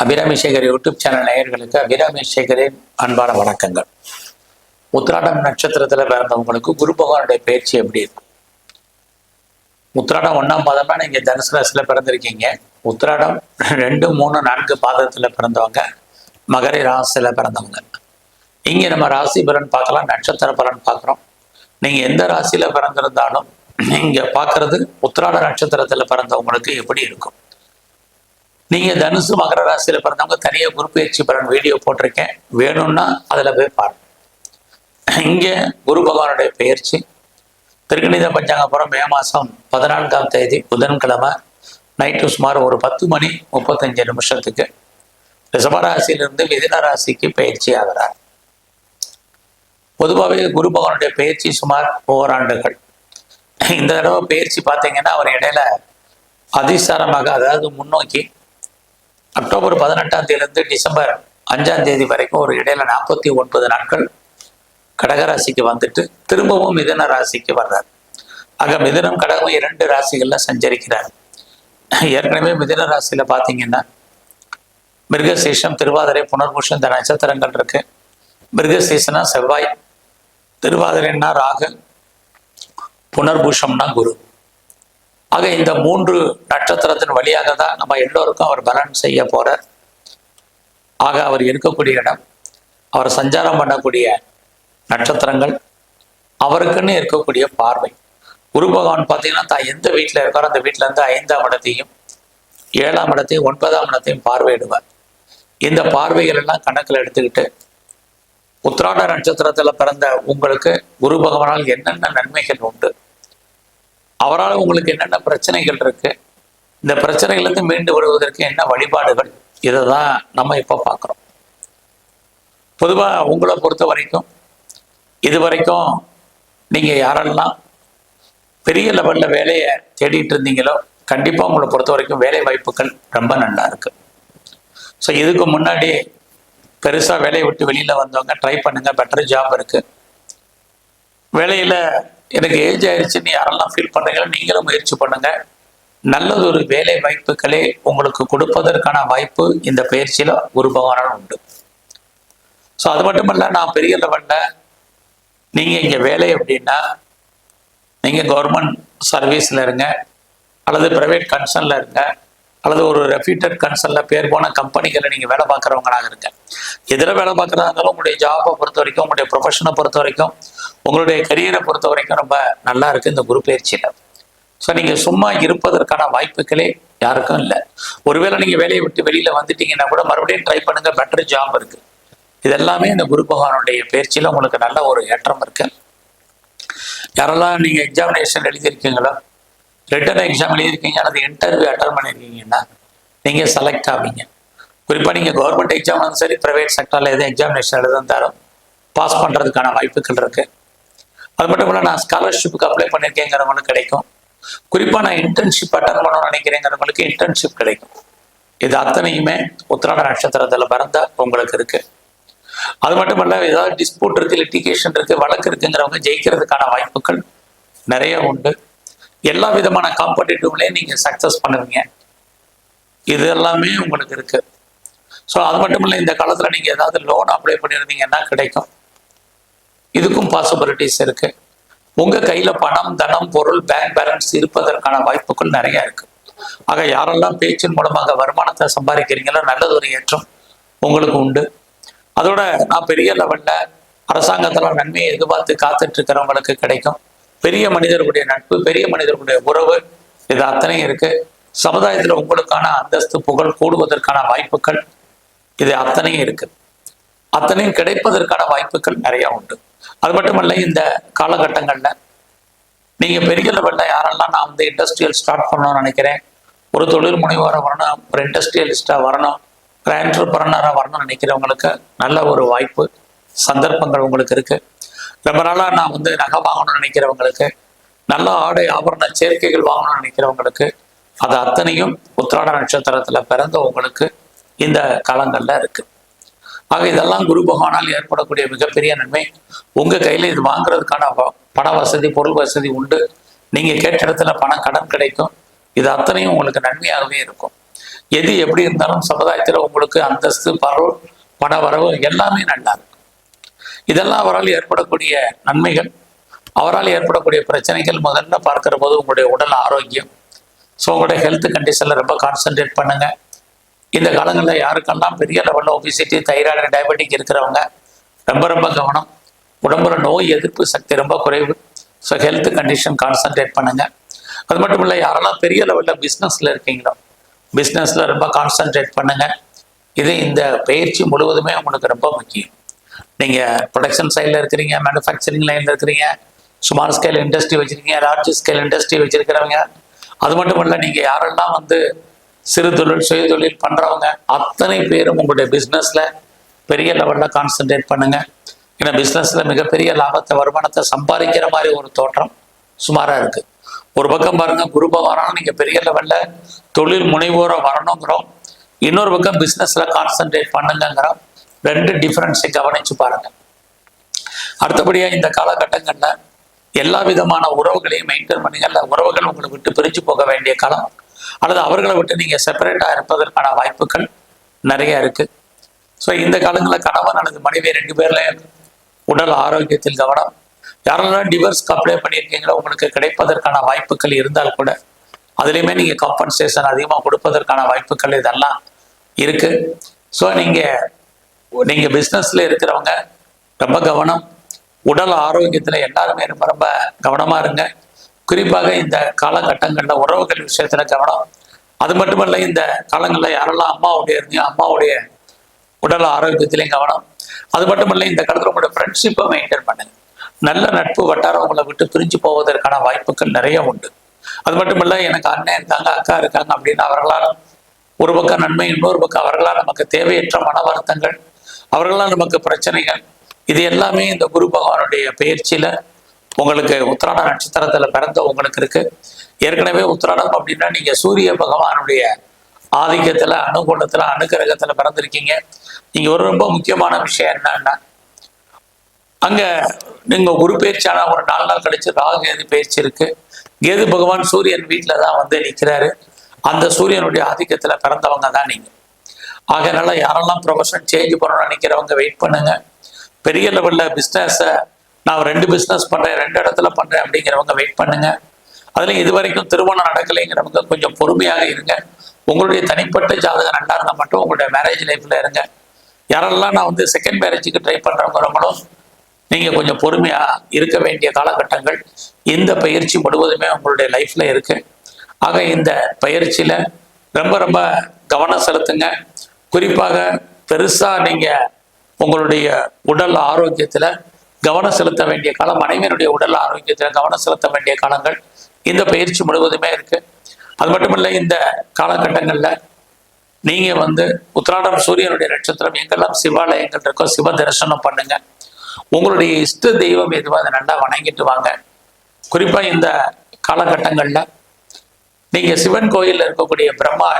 Abirami Sekar YouTube channel நேயர்களுக்கு அபிராமி சேகரின் அன்பான வணக்கங்கள். உத்திராடம் நட்சத்திரத்துல பிறந்தவங்களுக்கு குரு பகவானுடைய பயிற்சி எப்படி இருக்கும்? உத்திராடம் 1ஆம் பாதம்னா நீங்க தனுசு ராசியில பிறந்திருக்கீங்க. உத்திராடம் 2, 3, 4 பாதத்துல பிறந்தவங்க மகர ராசியில பிறந்தவங்க. இங்க நம்ம ராசி பலன் பார்க்கலாம், நட்சத்திர பலன் பார்க்குறோம். நீங்க எந்த ராசியில பிறந்திருந்தாலும் நீங்க பார்க்கறது உத்திராட நட்சத்திரத்துல பிறந்தவங்களுக்கு எப்படி இருக்கும். நீங்க தனுசு மகர ராசியில பிறந்தவங்க தனியாக குரு பயிற்சி பலன் வீடியோ போட்டிருக்கேன், வேணும்னா அதுல போய் பாருங்க. இங்க குரு பகவானுடைய பயிற்சி திருக்கணித பஞ்சாங்கப்புறம் மே மாசம் 14ஆம் தேதி புதன்கிழமை நைட்டு சுமார் ஒரு 10:35 ரிஷபராசியிலிருந்து மிதுன ராசிக்கு பயிற்சி ஆகிறார். பொதுவாகவே குரு பகவானுடைய பயிற்சி சுமார் ஓராண்டுகள். இந்த தடவை பயிற்சி பார்த்தீங்கன்னா அவர் இடையில அதிசாரமாக, அதாவது முன்னோக்கி அக்டோபர் 18ஆம் தேதியிலிருந்து டிசம்பர் 5ஆம் தேதி வரைக்கும் ஒரு இடையில 49 நாட்கள் கடகராசிக்கு வந்துட்டு திரும்பவும் மிதுன ராசிக்கு வர்றார். ஆக மிதுனம் கடகம் 2 ராசிகள்ல சஞ்சரிக்கிறார். ஏற்கனவே மிதுன ராசியில பார்த்தீங்கன்னா மிருகசீஷம், திருவாதிரை, புனர்பூஷம் இந்த நட்சத்திரங்கள் இருக்கு. மிருகசீசனா செவ்வாய், திருவாதிரைன்னா ராகு, புனர்பூஷம்னா குரு. ஆக இந்த 3 நட்சத்திரத்தின் வழியாக தான் நம்ம எல்லோருக்கும் அவர் பலன் செய்ய போறார். ஆக அவர் இருக்கக்கூடிய இடம், அவர் சஞ்சாரம் பண்ணக்கூடிய நட்சத்திரங்கள், அவருக்குன்னு இருக்கக்கூடிய பார்வை. குரு பகவான் பார்த்தீங்கன்னா தான் எந்த வீட்டில் இருக்காரோ அந்த வீட்டில இருந்து 5ஆம் இடத்தையும் 7ஆம் இடத்தையும் 9ஆம் இடத்தையும் பார்வையிடுவார். இந்த பார்வைகள் எல்லாம் கணக்கில் எடுத்துக்கிட்டு உத்திராட நட்சத்திரத்துல பிறந்த உங்களுக்கு குரு பகவானால் என்னென்ன நன்மைகள் உண்டு, அவரால் உங்களுக்கு என்னென்ன பிரச்சனைகள் இருக்கு, இந்த பிரச்சனைகளிலிருந்து மீண்டு வருவதற்கு என்ன வழிபாடுகள், இதை தான் நம்ம இப்போ பார்க்குறோம். பொதுவாக உங்களை பொறுத்த வரைக்கும் இதுவரைக்கும் நீங்கள் யாரெல்லாம் பெரிய லெவலில் வேலையை தேடிட்டு இருந்தீங்களோ கண்டிப்பாக உங்களை பொறுத்த வரைக்கும் வேலை வாய்ப்புகள் ரொம்ப நல்லா இருக்கு. ஸோ இதுக்கு முன்னாடி பெருசாக வேலையை விட்டு வெளியில் வந்தவங்க ட்ரை பண்ணுங்க, பெட்டர் ஜாப் இருக்கு. வேலையில் எனக்கு ஏஜ் ஆயிடுச்சுன்னு யாரெல்லாம் ஃபீல் பண்ணுறீங்களோ நீங்களும் முயற்சி பண்ணுங்க. நல்லது ஒரு வேலை வாய்ப்புகளே உங்களுக்கு கொடுப்பதற்கான வாய்ப்பு இந்த பயிற்சியில் குரு பகவானால் உண்டு. ஸோ அது மட்டும் இல்லை, நான் பெரிய லெவலில் நீங்கள் இங்கே வேலை அப்படின்னா நீங்கள் கவர்மெண்ட் சர்வீஸில் இருங்க, அல்லது ப்ரைவேட் கன்சர்னில் இருங்க, அல்லது ஒரு ரெப்யூட்டட் கன்சர்னில் பேர் போன கம்பெனிகளில் நீங்கள் வேலை பார்க்குறவங்களாக இருங்க. எதில் வேலை பார்க்குறதா இருந்தாலும் உங்களுடைய ஜாபை பொறுத்த வரைக்கும், உங்களுடைய ப்ரொஃபஷனை பொறுத்த வரைக்கும், உங்களுடைய கரியரை பொறுத்த வரைக்கும் ரொம்ப நல்லா இருக்குது இந்த குரு பயிற்சியில். ஸோ நீங்கள் சும்மா இருப்பதற்கான வாய்ப்புகளே யாருக்கும் இல்லை. ஒருவேளை நீங்கள் வேலையை விட்டு வெளியில் வந்துட்டீங்கன்னா கூட மறுபடியும் ட்ரை பண்ணுங்கள், பெட்டர் ஜாப் இருக்குது. இதெல்லாமே இந்த குரு பகவானுடைய பயிற்சியில் உங்களுக்கு நல்ல ஒரு ஏற்றம் இருக்கு. யாரெல்லாம் நீங்கள் எக்ஸாமினேஷன் எழுதியிருக்கீங்களோ, ரிட்டன் எக்ஸாம் எழுதியிருக்கீங்க அல்லது இன்டர்வியூ அட்டன் பண்ணியிருக்கீங்கன்னா நீங்கள் செலக்ட் ஆவீங்க. குறிப்பாக நீங்கள் கவர்மெண்ட் எக்ஸாம்னாலும் சரி, ப்ரைவேட் செக்டரில் எதுவும் எக்ஸாமினேஷன் எழுதிருந்தாலும் பாஸ் பண்ணுறதுக்கான வாய்ப்புகள் இருக்குது. அது மட்டும் இல்லை, நான் ஸ்காலர்ஷிப்புக்கு அப்ளை பண்ணியிருக்கேங்கிறவங்களுக்கு கிடைக்கும். குறிப்பாக நான் இன்டர்ன்ஷிப் அட்டன் பண்ணணும்னு நினைக்கிறேங்கிறவங்களுக்கு இன்டர்ன்ஷிப் கிடைக்கும். இது அத்தனையுமே உத்திராட நட்சத்திரத்தில் பிறந்த உங்களுக்கு இருக்கு. அது மட்டும் இல்லை, ஏதாவது டிஸ்பியூட் இருக்குது, லிட்டிகேஷன் இருக்குது, வழக்கு இருக்குங்கிறவங்க ஜெயிக்கிறதுக்கான வாய்ப்புகள் நிறைய உண்டு. எல்லா விதமான காம்படிட்டிவ்லையும் நீங்கள் சக்ஸஸ் பண்ணுவீங்க. இது எல்லாமே உங்களுக்கு இருக்கு. ஸோ அது மட்டும் இல்லை, இந்த காலத்தில் நீங்கள் ஏதாவது லோன் அப்ளை பண்ணியிருந்தீங்கன்னா கிடைக்கும். இதுக்கும் பாசிபிலிட்டிஸ் இருக்கு. உங்கள் கையில் பணம், தனம், பொருள், பேங்க் பேலன்ஸ் இருப்பதற்கான வாய்ப்புகள் நிறைய இருக்கு. ஆக யாரெல்லாம் பேச்சின் மூலமாக வருமானத்தை சம்பாதிக்கிறீங்களோ நல்லது ஒரு ஏற்றம் உங்களுக்கு உண்டு. அதோட நான் பெரிய லெவலில் அரசாங்கத்தில் நன்மையை எதிர்பார்த்து காத்துட்டு இருக்கிறவங்களுக்கு கிடைக்கும். பெரிய மனிதர்களுடைய நட்பு, பெரிய மனிதர்களுடைய உறவு, இது அத்தனையும் இருக்கு. சமுதாயத்தில் உங்களுக்கான அந்தஸ்து, புகழ் கூடுவதற்கான வாய்ப்புகள் இது அத்தனையும் இருக்கு. அத்தனையும் கிடைப்பதற்கான வாய்ப்புகள் நிறைய உண்டு. அது மட்டுமல்ல, இந்த காலகட்டங்களில் நீங்கள் பெரிய லெவலில் யாரெல்லாம் நான் வந்து இண்டஸ்ட்ரியல் ஸ்டார்ட் பண்ணணும்னு நினைக்கிறேன், ஒரு தொழில் முனைவோராக வரணும், ஒரு இண்டஸ்ட்ரியலிஸ்டாக வரணும், ஒரு என்டர்பிரனராக வரணும்னு நினைக்கிறவங்களுக்கு நல்ல ஒரு வாய்ப்பு, சந்தர்ப்பங்கள் உங்களுக்கு இருக்குது. ரொம்ப நாளாக நான் வந்து நகை வாங்கணும்னு நினைக்கிறவங்களுக்கு, நல்ல ஆடை ஆபரண சேர்க்கைகள் வாங்கணும்னு நினைக்கிறவங்களுக்கு, அது அத்தனையும் உத்திராட நட்சத்திரத்தில் பிறந்த உங்களுக்கு இந்த காலங்களில் இருக்குது. ஆக இதெல்லாம் குரு பகவானால் ஏற்படக்கூடிய மிகப்பெரிய நன்மை. உங்கள் கையில் இது வாங்குறதுக்கான பண வசதி, பொருள் வசதி உண்டு. நீங்கள் கேட்ட இடத்துல பணம், கடன் கிடைக்கும். இது அத்தனையும் உங்களுக்கு நன்மையாகவே இருக்கும். எது எப்படி இருந்தாலும் சமுதாயத்தில் உங்களுக்கு அந்தஸ்து, பரவல், பண வரவு எல்லாமே நல்லா இருக்கும். இதெல்லாம் அவரால் ஏற்படக்கூடிய நன்மைகள். அவரால் ஏற்படக்கூடிய பிரச்சனைகள் முதல்ல பார்க்கிற போது உங்களுடைய உடல் ஆரோக்கியம். ஸோ உங்களுடைய ஹெல்த் கண்டிஷனில் ரொம்ப கான்சென்ட்ரேட் பண்ணுங்க. இந்த காலங்களில் யாருக்கெல்லாம் பெரிய லெவலில் ஒபிசிட்டி, தைராய்டு, டயபெட்டிக் இருக்கிறவங்க ரொம்ப ரொம்ப கவனம். உடம்புல நோய் எதிர்ப்பு சக்தி ரொம்ப குறைவு. ஸோ ஹெல்த் கண்டிஷன் கான்சென்ட்ரேட் பண்ணுங்க. அது மட்டும் இல்லை, யாரெல்லாம் பெரிய லெவலில் பிஸ்னஸில் இருக்கீங்களோ பிஸ்னஸில் ரொம்ப கான்சென்ட்ரேட் பண்ணுங்க. இது இந்த பயிற்சி முழுவதுமே உங்களுக்கு ரொம்ப முக்கியம். நீங்கள் ப்ரொடக்ஷன் சைடில் இருக்கிறீங்க, மேனுஃபேக்சரிங் லைனில் இருக்கிறீங்க, ஸ்மால் ஸ்கேல் இண்டஸ்ட்ரி வச்சுருக்கீங்க, லார்ஜ் ஸ்கேல் இண்டஸ்ட்ரி வச்சுருக்கிறவங்க, அது மட்டும் இல்லை நீங்கள் யாரெல்லாம் சிறு தொழில், சுய தொழில் பண்ணுறவங்க அத்தனை பேரும் உங்களுடைய பிஸ்னஸில் பெரிய லெவலில் கான்சென்ட்ரேட் பண்ணுங்கள். ஏன்னா பிஸ்னஸில் மிகப்பெரிய லாபத்தை, வருமானத்தை சம்பாதிக்கிற மாதிரி ஒரு தோற்றம் சுமாராக இருக்குது. ஒரு பக்கம் பாருங்கள், குரு பகவானாலும் நீங்கள் பெரிய லெவலில் தொழில் முனைவோரை வரணுங்கிறோம். இன்னொரு பக்கம் பிஸ்னஸில் கான்சென்ட்ரேட் பண்ணுங்கிறோம். ரெண்டு டிஃப்ரென்ஸை கவனித்து பாருங்கள். அடுத்தபடியாக இந்த காலகட்டங்களில் எல்லா விதமான உறவுகளையும் மெயின்டைன் பண்ணுங்க. உறவுகள் உங்களை விட்டு பிரித்து போக வேண்டிய காலம், அல்லது அவர்களை விட்டு நீங்கள் செப்பரேட்டாக இருப்பதற்கான வாய்ப்புகள் நிறைய இருக்குது. ஸோ இந்த காலங்களில் கணவன் அல்லது மனைவி 2 பேர்லையும் உடல் ஆரோக்கியத்தில் கவனம். யாரெல்லாம் டிவோர்ஸ்க்கு அப்ளை பண்ணியிருக்கீங்களோ உங்களுக்கு கிடைப்பதற்கான வாய்ப்புகள் இருந்தால் கூட அதுலேயுமே நீங்கள் காம்பன்சேஷன் அதிகமாக கொடுப்பதற்கான வாய்ப்புகள் இதெல்லாம் இருக்குது. ஸோ நீங்கள் பிஸ்னஸில் இருக்கிறவங்க ரொம்ப கவனம். உடல் ஆரோக்கியத்தில் எல்லாருமே ரொம்ப ரொம்ப கவனமாக இருங்க. குறிப்பாக இந்த காலகட்டங்களில் உறவுகள் விஷயத்தில் கவனம். அது மட்டுமல்ல, இந்த காலங்களில் யாரெல்லாம் அம்மாவுடைய உடல் ஆரோக்கியத்திலையும் கவனம். அது மட்டுமல்ல, இந்த காலத்தில் உங்களோட ஃப்ரெண்ட்ஷிப்பை மெயின்டைன் பண்ணுங்க. நல்ல நட்பு வட்டாரம் உங்களை விட்டு பிரிஞ்சு போவதற்கான வாய்ப்புகள் நிறைய உண்டு. அது மட்டுமல்ல, எனக்கு அண்ணன் இருக்காங்க, அக்கா இருக்காங்க அப்படின்னு அவர்களால் ஒரு பக்கம் நன்மை, இன்னொரு பக்கம் அவர்களால் நமக்கு தேவையற்ற மன வருத்தங்கள், அவர்களால் நமக்கு பிரச்சனைகள், இது எல்லாமே இந்த குரு பகவானுடைய பயிற்சியில் உங்களுக்கு உத்திராட நட்சத்திரத்தில் பிறந்த உங்களுக்கு இருக்கு. ஏற்கனவே உத்திராடம் அப்படின்னா நீங்கள் சூரிய பகவானுடைய ஆதிக்கத்தில், அனுகூலத்தில், அனுகிரகத்தில் பிறந்திருக்கீங்க. நீங்கள் ஒரு ரொம்ப முக்கியமான விஷயம் என்னன்னா, அங்கே நீங்கள் குரு பயிற்சியான ஒரு 4 நாள் கழிச்சு ராகு கேது பயிற்சி இருக்கு. கேது பகவான் சூரியன் வீட்டில் தான் நிற்கிறாரு. அந்த சூரியனுடைய ஆதிக்கத்தில் பிறந்தவங்க தான் நீங்கள். ஆகையினால யாரெல்லாம் ப்ரொஃபஷன் சேஞ்ச் பண்ணணும்னு நினைக்கிறவங்க வெயிட் பண்ணுங்க. பெரிய லெவலில் பிஸ்னஸை நான் 2 பிஸ்னஸ் பண்ணுறேன், 2 இடத்துல பண்ணுறேன் அப்படிங்கிறவங்க வெயிட் பண்ணுங்க. அதில் இது வரைக்கும் திருமணம் நடக்கலைங்கிறவங்க கொஞ்சம் பொறுமையாக இருங்க. உங்களுடைய தனிப்பட்ட ஜாதகம் நல்லா இருந்தால் மட்டும் உங்களுடைய மேரேஜ் லைஃப்பில் இருங்க. யாரெல்லாம் நான் செகண்ட் மேரேஜுக்கு ட்ரை பண்ணுறவங்களும் நீங்கள் கொஞ்சம் பொறுமையாக இருக்க வேண்டிய காலகட்டங்கள் இந்த பயிற்சி முழுவதுமே உங்களுடைய லைஃப்பில் இருக்குது. ஆக இந்த பயிற்சியில் ரொம்ப ரொம்ப கவனம் செலுத்துங்க. குறிப்பாக பெருசாக நீங்கள் உங்களுடைய உடல் ஆரோக்கியத்தில் கவனம் செலுத்த வேண்டிய காலம், மனைவியினுடைய உடல் ஆரோக்கியத்தில் கவனம் செலுத்த வேண்டிய காலங்கள் இந்த பயிற்சி முழுவதுமே இருக்குது. அது மட்டும் இல்லை, இந்த காலகட்டங்களில் நீங்கள் உத்திராடம் சூரியனுடைய நட்சத்திரம் எங்கெல்லாம் சிவாலயங்கள் இருக்கோ சிவ தரிசனம் பண்ணுங்க. உங்களுடைய இஷ்ட தெய்வம் எதுவாக அதை நல்லா வணங்கிட்டு வாங்க. குறிப்பாக இந்த காலகட்டங்களில் நீங்கள் சிவன் கோயிலில் இருக்கக்கூடிய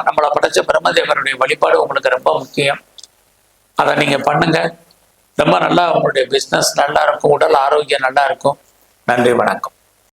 நம்மளை படைச்ச பிரம்மதேவனுடைய வழிபாடு உங்களுக்கு ரொம்ப முக்கியம். அதை நீங்கள் பண்ணுங்க. ரொம்ப நல்லா உங்களுடைய பிஸ்னஸ் நல்லா இருக்கும், உடல் ஆரோக்கியம் நல்லா இருக்கும். நன்றி, வணக்கம்.